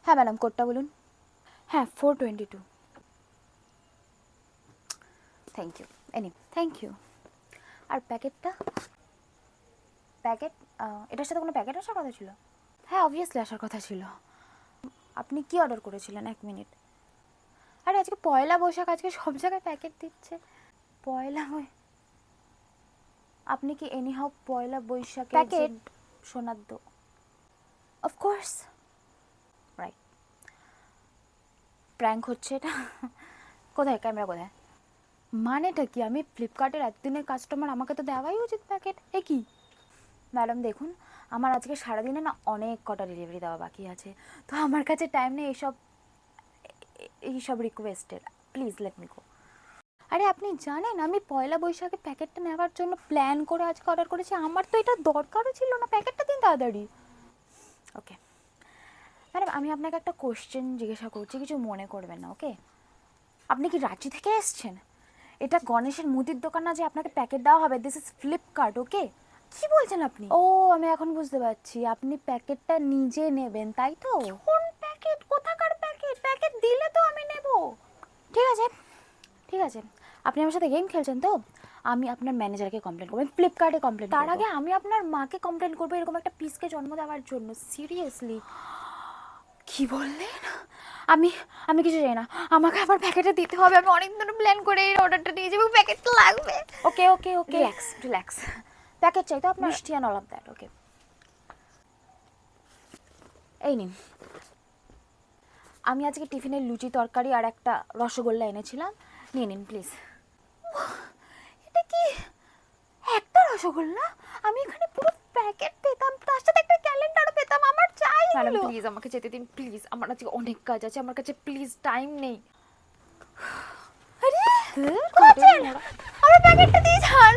হ্যাঁ ম্যাডাম, কোডটা বলুন। হ্যাঁ 422। Thank you. Thank you. আর প্যাকেটটা? প্যাকেট? এটার সাথে কোনো প্যাকেট আসার কথা ছিল? হ্যাঁ অবভিয়াসলি আসার কথা ছিল। আপনি কি অর্ডার করেছিলেন? 1 মিনিট। আরে আজকে পয়লা বৈশাখ, আজকে সব জায়গায় প্যাকেট দিচ্ছে। পয়লা আপনি কি এনিহাউ পয়লা বৈশাখে প্যাকেট সোনার দো? Of course, right. প্র্যাঙ্ক হচ্ছে এটা? কোথায় ক্যামেরা কোথায়? মানেটা কি? আমি ফ্লিপকার্টের এতদিনের কাস্টমার, আমাকে তো দেওয়াই উচিত প্যাকেট। এ কি ম্যাডাম দেখুন, আমার আজকে সারাদিনে না অনেক কটা ডেলিভারি দেওয়া বাকি আছে, তো আমার কাছে টাইম নেই এইসব রিকোয়েস্টের। Please let me go. আরে আপনি জানেন আমি পয়লা বৈশাখে প্যাকেটটা নেওয়ার জন্য প্ল্যান করে আজকে অর্ডার করেছি, আমার তো এটা দরকারও ছিল না। প্যাকেটটা দিন তাড়াতাড়ি। ওকে ম্যাডাম, আমি আপনাকে একটা কোশ্চেন জিজ্ঞাসা করছি, কিছু মনে করবেন না, ওকে? আপনি কি রাঁচি থেকে এসছেন? এটা গণেশের মুদির দোকান না যে আপনাকে প্যাকেট দেওয়া হবে। দিস ইজ ফ্লিপকার্ট, ওকে? কি বলছেন আপনি? ও আমি এখন বুঝতে পারছি, আপনি প্যাকেটটা নিজে নেবেন, তাই তো? কোন প্যাকেট? কোথাকার প্যাকেট? প্যাকেট দিলে তো আমি নেব। ঠিক আছে ঠিক আছে, আপনি আমার সাথে গেম খেলছেন তো? আমি আপনার ম্যানেজারকে কমপ্লেন করবো, ফ্লিপকার্টে কমপ্লেন। তার আগে আমি আপনার মাকে কমপ্লেন করবো এরকম একটা পিসকে জন্ম দেওয়ার জন্য। সিরিয়াসলি? কি বললেন? আমি আমি কিছু জানি না, আমাকে আবার প্যাকেটে দিতে হবে। আমি অনেক দিন প্ল্যান করে এই অর্ডারটা নিয়েছি এবং প্যাকেট তো লাগবে। ওকে ওকে ওকে, রিল্যাক্স। প্যাকেট চাই তো আপনার? মিষ্টি অ্যান্ড অল অফ দ্যাট, ওকে? এই নিন, আমি আজকে টিফিনের লুচি তরকারি আর একটা রসগোল্লা এনেছিলাম, নিয়ে নিন প্লিজ। এটা কি একটা রসগোল্লা? আমি এখানে পুরো প্যাকেট পেতাম, তার সাথে একটা ক্যালেন্ডারও পেতাম। আমার চাই। ম্যাডাম প্লিজ আমাকে যেতে দিন, প্লিজ। আমার আজকে অনেক কাজ আছে, আমার কাছে প্লিজ টাইম নেই। আরে আমার প্যাকেটটা দিয়ে যান।